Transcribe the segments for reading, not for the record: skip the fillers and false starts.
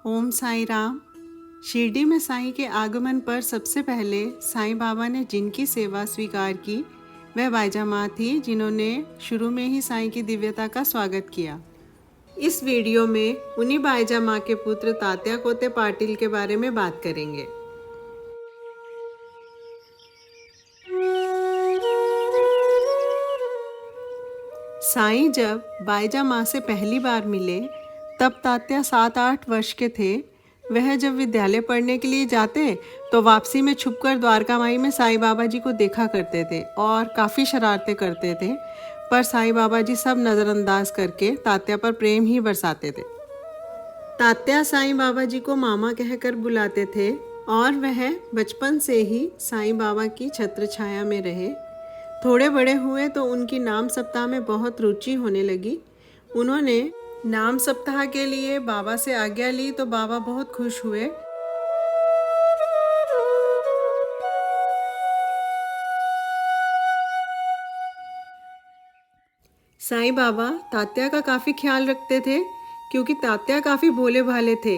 ओम साई राम। शिरडी में साईं के आगमन पर सबसे पहले साईं बाबा ने जिनकी सेवा स्वीकार की वह बाईजा माँ थी, जिन्होंने शुरू में ही साईं की दिव्यता का स्वागत किया। इस वीडियो में उन्हीं बाईजा माँ के पुत्र तात्या कोते पाटिल के बारे में बात करेंगे। साईं जब बाईजा माँ से पहली बार मिले तब तात्या 7-8 वर्ष के थे। वह जब विद्यालय पढ़ने के लिए जाते तो वापसी में छुपकर द्वारका माई में साईं बाबा जी को देखा करते थे और काफ़ी शरारतें करते थे, पर साईं बाबा जी सब नज़रअंदाज करके तात्या पर प्रेम ही बरसाते थे। तात्या साईं बाबा जी को मामा कहकर बुलाते थे और वह बचपन से ही साईं बाबा की छत्र छाया में रहे। थोड़े बड़े हुए तो उनकी नाम सप्ताह में बहुत रुचि होने लगी। उन्होंने नाम सप्ताह के लिए बाबा से आज्ञा ली तो बाबा बहुत खुश हुए। साईं बाबा तात्या का काफ़ी ख्याल रखते थे क्योंकि तात्या काफ़ी भोले भाले थे।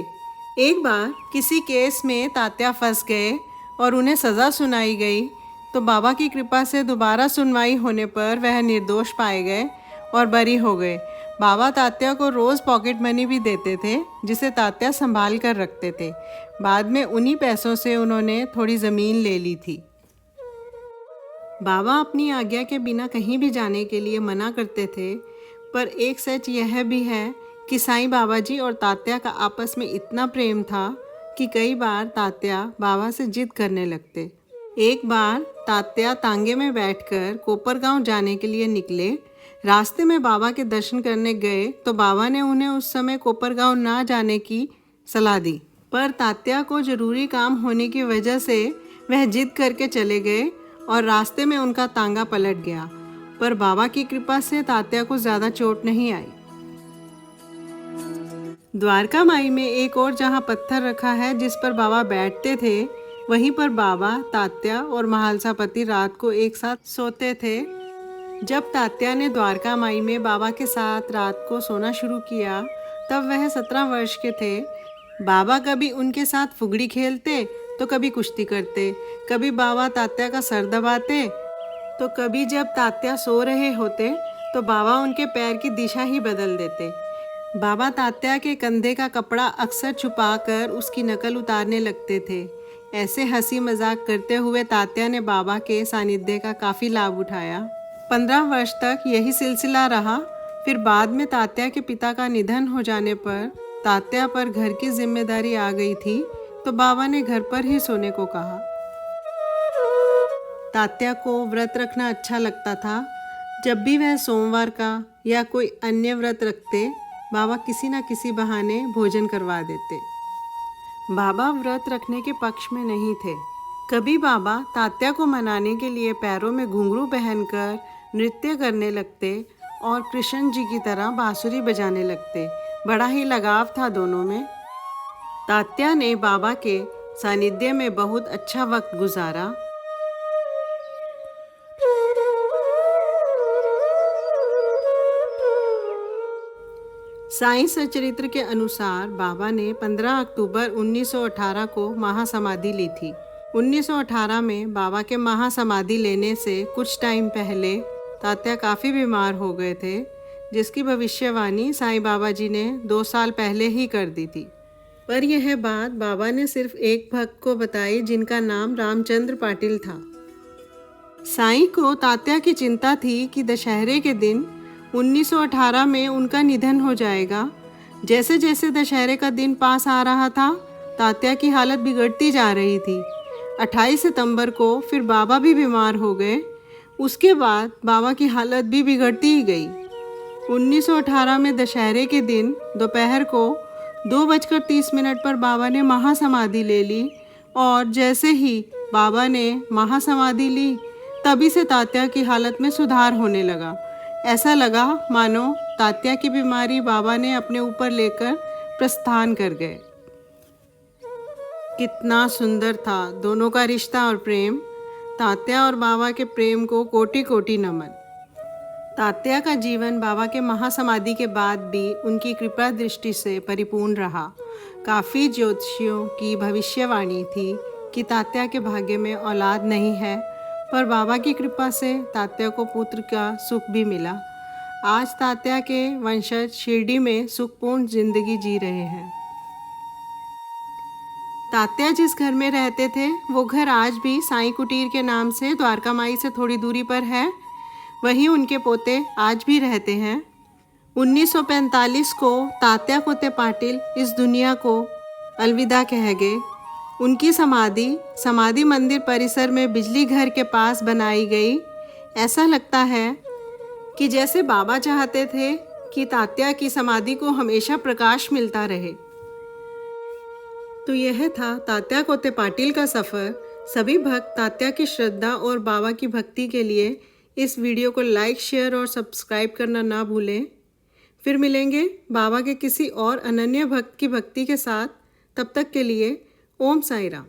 एक बार किसी केस में तात्या फंस गए और उन्हें सज़ा सुनाई गई तो बाबा की कृपा से दोबारा सुनवाई होने पर वह निर्दोष पाए गए और बरी हो गए। बाबा तात्या को रोज़ पॉकेट मनी भी देते थे, जिसे तात्या संभाल कर रखते थे। बाद में उन्हीं पैसों से उन्होंने थोड़ी ज़मीन ले ली थी। बाबा अपनी आज्ञा के बिना कहीं भी जाने के लिए मना करते थे, पर एक सच यह भी है कि साईं बाबा जी और तात्या का आपस में इतना प्रेम था कि कई बार तात्या बाबा से जिद करने लगते। एक बार तात्या तांगे में बैठकर कोपरगांव जाने के लिए निकले। रास्ते में बाबा के दर्शन करने गए तो बाबा ने उन्हें उस समय कोपरगांव ना जाने की सलाह दी, पर तात्या को ज़रूरी काम होने की वजह से वह जिद करके चले गए और रास्ते में उनका तांगा पलट गया, पर बाबा की कृपा से तात्या को ज़्यादा चोट नहीं आई। द्वारका माई में एक और जहाँ पत्थर रखा है जिस पर बाबा बैठते थे, वहीं पर बाबा, तात्या और महालसापति रात को एक साथ सोते थे। जब तात्या ने द्वारका माई में बाबा के साथ रात को सोना शुरू किया तब वह 17 वर्ष के थे। बाबा कभी उनके साथ फुगड़ी खेलते तो कभी कुश्ती करते, कभी बाबा तात्या का सर दबाते तो कभी जब तात्या सो रहे होते तो बाबा उनके पैर की दिशा ही बदल देते। बाबा तात्या के कंधे का कपड़ा अक्सर छुपाकर उसकी नकल उतारने लगते थे। ऐसे हंसी मजाक करते हुए तात्या ने बाबा के सानिध्य का काफ़ी लाभ उठाया। 15 वर्ष तक यही सिलसिला रहा। फिर बाद में तात्या के पिता का निधन हो जाने पर तात्या पर घर की जिम्मेदारी आ गई थी तो बाबा ने घर पर ही सोने को कहा। तात्या को व्रत रखना अच्छा लगता था। जब भी वह सोमवार का या कोई अन्य व्रत रखते, बाबा किसी न किसी बहाने भोजन करवा देते। बाबा व्रत रखने के पक्ष में नहीं थे। कभी बाबा तात्या को मनाने के लिए पैरों में घुंघरू पहनकर नृत्य करने लगते और कृष्ण जी की तरह बांसुरी बजाने लगते। बड़ा ही लगाव था दोनों में। तात्या ने बाबा के सानिध्य में बहुत अच्छा वक्त गुजारा। साईं सचरित्र के अनुसार बाबा ने 15 अक्टूबर 1918 को महासमाधि ली थी। 1918 में बाबा के महासमाधि लेने से कुछ टाइम पहले तात्या काफ़ी बीमार हो गए थे, जिसकी भविष्यवाणी साईं बाबा जी ने 2 साल पहले ही कर दी थी। पर यह बात बाबा ने सिर्फ एक भक्त को बताई जिनका नाम रामचंद्र पाटिल था। साईं को तात्या की चिंता थी कि दशहरे के दिन 1918 में उनका निधन हो जाएगा। जैसे जैसे दशहरे का दिन पास आ रहा था, तात्या की हालत बिगड़ती जा रही थी। 28 सितंबर को फिर बाबा भी बीमार हो गए। उसके बाद बाबा की हालत भी बिगड़ती ही गई। 1918 में दशहरे के दिन दोपहर को 2:30 पर बाबा ने महासमाधि ले ली और जैसे ही बाबा ने महासमाधि ली तभी से तात्या की हालत में सुधार होने लगा। ऐसा लगा मानो तात्या की बीमारी बाबा ने अपने ऊपर लेकर प्रस्थान कर गए। कितना सुंदर था दोनों का रिश्ता और प्रेम। तात्या और बाबा के प्रेम को कोटि कोटि नमन। तात्या का जीवन बाबा के महासमाधि के बाद भी उनकी कृपा दृष्टि से परिपूर्ण रहा। काफ़ी ज्योतिषियों की भविष्यवाणी थी कि तात्या के भाग्य में औलाद नहीं है, पर बाबा की कृपा से तात्या को पुत्र का सुख भी मिला। आज तात्या के वंशज शिरडी में सुखपूर्ण जिंदगी जी रहे हैं। तात्या जिस घर में रहते थे वो घर आज भी साईं कुटीर के नाम से द्वारका माई से थोड़ी दूरी पर है। वहीं उनके पोते आज भी रहते हैं। 1945 को तात्या कोते पाटिल इस दुनिया को अलविदा कह गए। उनकी समाधि मंदिर परिसर में बिजली घर के पास बनाई गई। ऐसा लगता है कि जैसे बाबा चाहते थे कि तात्या की समाधि को हमेशा प्रकाश मिलता रहे। तो यह था तात्या कोते पाटिल का सफ़र। सभी भक्त तात्या की श्रद्धा और बाबा की भक्ति के लिए इस वीडियो को लाइक, शेयर और सब्सक्राइब करना ना भूलें। फिर मिलेंगे बाबा के किसी और अनन्य भक्त की भक्ति के साथ। तब तक के लिए ओम साई राम।